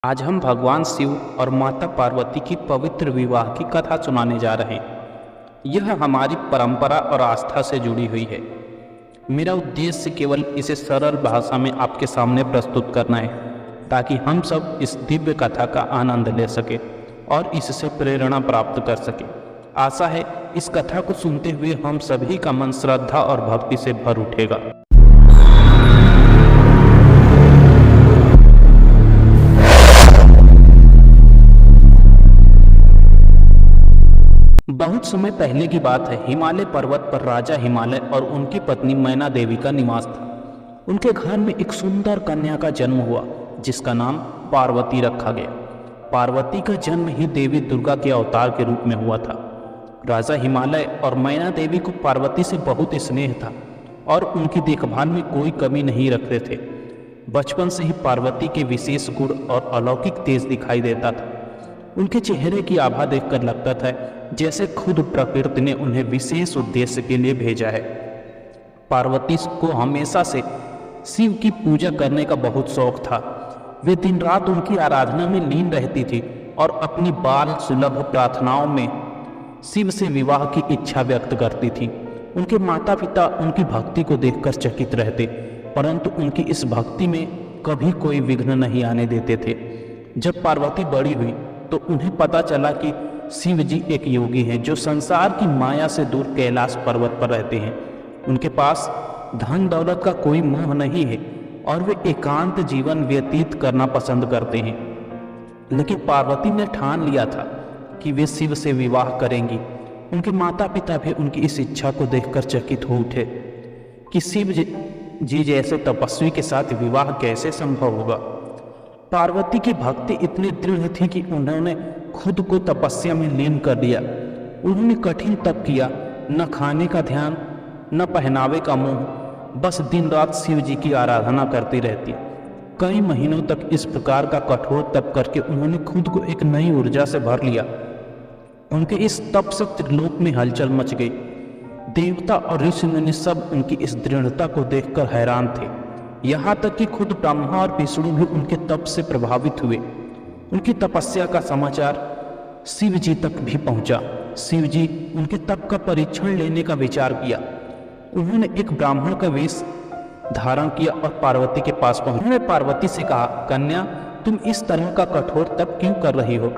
आज हम भगवान शिव और माता पार्वती की पवित्र विवाह की कथा सुनाने जा रहे हैं। यह हमारी परंपरा और आस्था से जुड़ी हुई है। मेरा उद्देश्य केवल इसे सरल भाषा में आपके सामने प्रस्तुत करना है, ताकि हम सब इस दिव्य कथा का आनंद ले सके और इससे प्रेरणा प्राप्त कर सके। आशा है इस कथा को सुनते हुए हम सभी का मन श्रद्धा और भक्ति से भर उठेगा। बहुत समय पहले की बात है। हिमालय पर्वत पर राजा हिमालय और उनकी पत्नी मैना देवी का निवास था। उनके घर में एक सुंदर कन्या का जन्म हुआ, जिसका नाम पार्वती रखा गया। पार्वती का जन्म ही देवी दुर्गा के अवतार के रूप में हुआ था। राजा हिमालय और मैना देवी को पार्वती से बहुत स्नेह था और उनकी देखभाल में कोई कमी नहीं रखते थे। बचपन से ही पार्वती के विशेष गुण और अलौकिक तेज दिखाई देता था। उनके चेहरे की आभा देखकर लगता था जैसे खुद प्रकृति ने उन्हें विशेष उद्देश्य के लिए भेजा है। पार्वती को हमेशा से शिव की पूजा करने का बहुत शौक था। वे दिन रात उनकी आराधना में लीन रहती थी और अपनी बाल सुलभ प्रार्थनाओं में शिव से विवाह की इच्छा व्यक्त करती थी। उनके माता पिता उनकी भक्ति को देखकर चकित रहते, परंतु उनकी इस भक्ति में कभी कोई विघ्न नहीं आने देते थे। जब पार्वती बड़ी हुई तो उन्हें पता चला कि शिव जी एक योगी हैं जो संसार की माया से दूर कैलाश पर्वत पर रहते हैं। उनके पास धन दौलत का कोई मोह नहीं है और वे एकांत जीवन व्यतीत करना पसंद करते हैं। लेकिन पार्वती ने ठान लिया था कि वे शिव से विवाह करेंगी। उनके माता पिता भी उनकी इस इच्छा को देखकर चकित हो उठे कि शिव जी जैसे तपस्वी के साथ विवाह कैसे संभव होगा। पार्वती की भक्ति इतनी दृढ़ थी कि उन्होंने खुद को तपस्या में लीन कर दिया। उन्होंने कठिन तप किया, न खाने का ध्यान, न पहनावे का मोह, बस दिन रात शिव जी की आराधना करती रहती। कई महीनों तक इस प्रकार का कठोर तप करके उन्होंने खुद को एक नई ऊर्जा से भर लिया। उनके इस तप से त्रिलोक में हलचल मच गई। देवता और ऋषि मुनि सब उनकी इस दृढ़ता को देखकर हैरान थे। यहाँ तक कि खुद ब्रह्मा और विष्णु भी उनके तप से प्रभावित हुए। उनकी तपस्या का समाचार शिव जी तक भी पहुंचा। शिव जी उनके तप का परीक्षण लेने का विचार किया। उन्होंने एक ब्राह्मण का वेश धारण किया और पार्वती के पास पहुंचे। उन्होंने पार्वती से कहा, कन्या, तुम इस तरह का कठोर तप क्यों कर रही हो?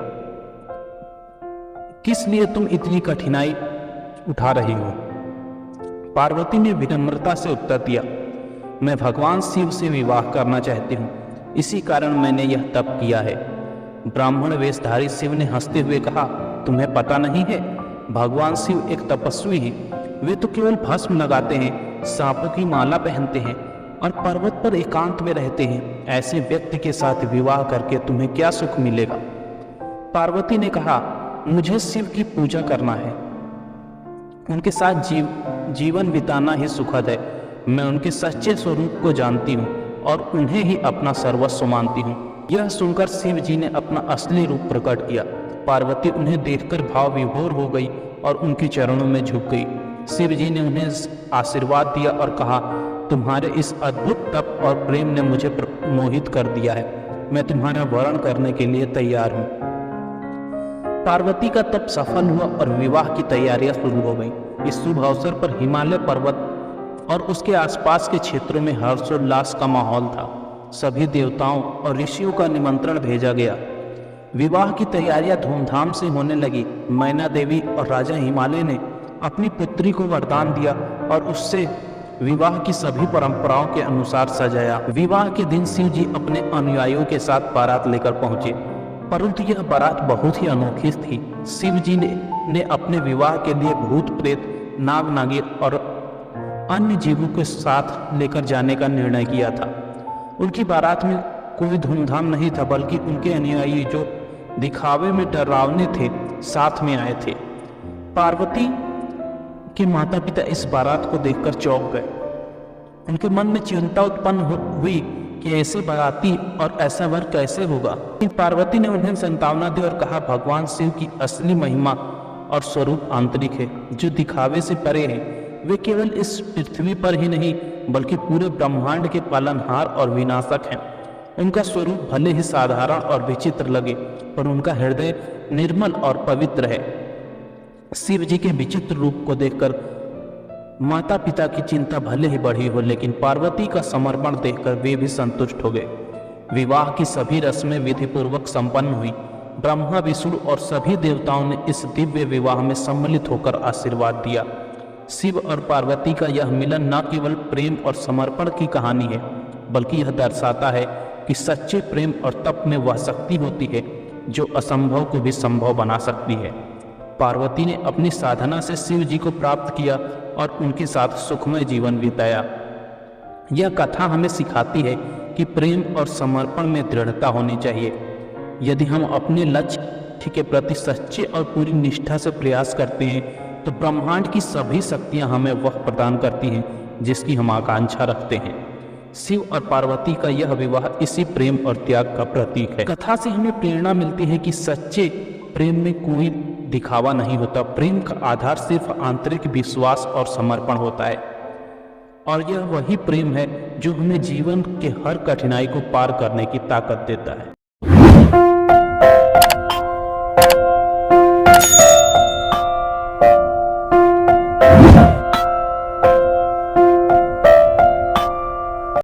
किस लिए तुम इतनी कठिनाई उठा रही हो? पार्वती ने विनम्रता से उत्तर दिया, मैं भगवान शिव से विवाह करना चाहती हूँ, इसी कारण मैंने यह तप किया है। ब्राह्मण वेशधारी शिव ने हंसते हुए कहा, तुम्हें पता नहीं है, भगवान शिव एक तपस्वी हैं। वे तो केवल भस्म लगाते हैं, सांपों की माला पहनते हैं और पर्वत पर एकांत में रहते हैं। ऐसे व्यक्ति के साथ विवाह करके तुम्हें क्या सुख मिलेगा? पार्वती ने कहा, मुझे शिव की पूजा करना है, उनके साथ जीवन बिताना ही सुखद है। मैं उनके सच्चे स्वरूप को जानती हूँ और उन्हें ही अपना सर्वस्व मानती हूँ। यह सुनकर शिव जी ने अपना असली रूप प्रकट किया। पार्वती उन्हें देखकर भाव विभोर हो गई और उनके चरणों में झुक गई। शिव जी ने उन्हें आशीर्वाद दिया और कहा, तुम्हारे इस अद्भुत तप और प्रेम ने मुझे मोहित कर दिया है। मैं तुम्हारा वरण करने के लिए तैयार हूँ। पार्वती का तप सफल हुआ और विवाह की तैयारियां शुरू हो गई। इस शुभ अवसर पर हिमालय पर्वत और उसके आसपास के क्षेत्रों में हर्षोल्लास का माहौल था। सभी देवताओं और ऋषियों का निमंत्रण भेजा गया। विवाह की तैयारियां धूमधाम से होने लगी। मैना देवी और राजा हिमालय ने अपनी पुत्री को वरदान दिया और उससे विवाह की सभी परंपराओं के अनुसार सजाया। विवाह के दिन शिव जी अपने अनुयायियों के साथ बारात लेकर पहुंचे, परंतु यह बारात बहुत ही अनोखी थी। शिव जी ने अपने विवाह के लिए भूत प्रेत, नाग नागिन और अन्य जीवों के साथ लेकर जाने का निर्णय किया था। उनकी बारात में कोई धूमधाम नहीं था, बल्कि उनके अनुयायी जो दिखावे में डरावने थे साथ में आए थे। पार्वती के माता पिता इस बारात को देखकर चौंक गए। उनके मन में चिंता उत्पन्न हुई कि ऐसे बाराती और ऐसा वर कैसे होगा। पार्वती ने उन्हें सांत्वना दी और कहा, भगवान शिव की असली महिमा और स्वरूप आंतरिक है, जो दिखावे से परे है। वे केवल इस पृथ्वी पर ही नहीं बल्कि पूरे ब्रह्मांड के पालनहार और विनाशक हैं। उनका स्वरूप भले ही साधारण और विचित्र लगे, पर उनका हृदय निर्मल और पवित्र है। शिव जी के विचित्र रूप को देखकर माता पिता की चिंता भले ही बढ़ी हो, लेकिन पार्वती का समर्पण देखकर वे भी संतुष्ट हो गए। विवाह की सभी रस्में विधिपूर्वक संपन्न हुई। ब्रह्मा, विष्णु और सभी देवताओं ने इस दिव्य विवाह में सम्मिलित होकर आशीर्वाद दिया। शिव और पार्वती का यह मिलन न केवल प्रेम और समर्पण की कहानी है, बल्कि यह दर्शाता है कि सच्चे प्रेम और तप में वह शक्ति होती है जो असंभव को भी संभव बना सकती है। पार्वती ने अपनी साधना से शिव जी को प्राप्त किया और उनके साथ सुखमय जीवन बिताया। यह कथा हमें सिखाती है कि प्रेम और समर्पण में दृढ़ता होनी चाहिए। यदि हम अपने लक्ष्य के प्रति सच्चे और पूरी निष्ठा से प्रयास करते हैं, तो ब्रह्मांड की सभी शक्तियां हमें वह प्रदान करती हैं जिसकी हम आकांक्षा रखते हैं। शिव और पार्वती का यह विवाह इसी प्रेम और त्याग का प्रतीक है। कथा से हमें प्रेरणा मिलती है कि सच्चे प्रेम में कोई दिखावा नहीं होता। प्रेम का आधार सिर्फ आंतरिक विश्वास और समर्पण होता है, और यह वही प्रेम है जो हमें जीवन के हर कठिनाई को पार करने की ताकत देता है।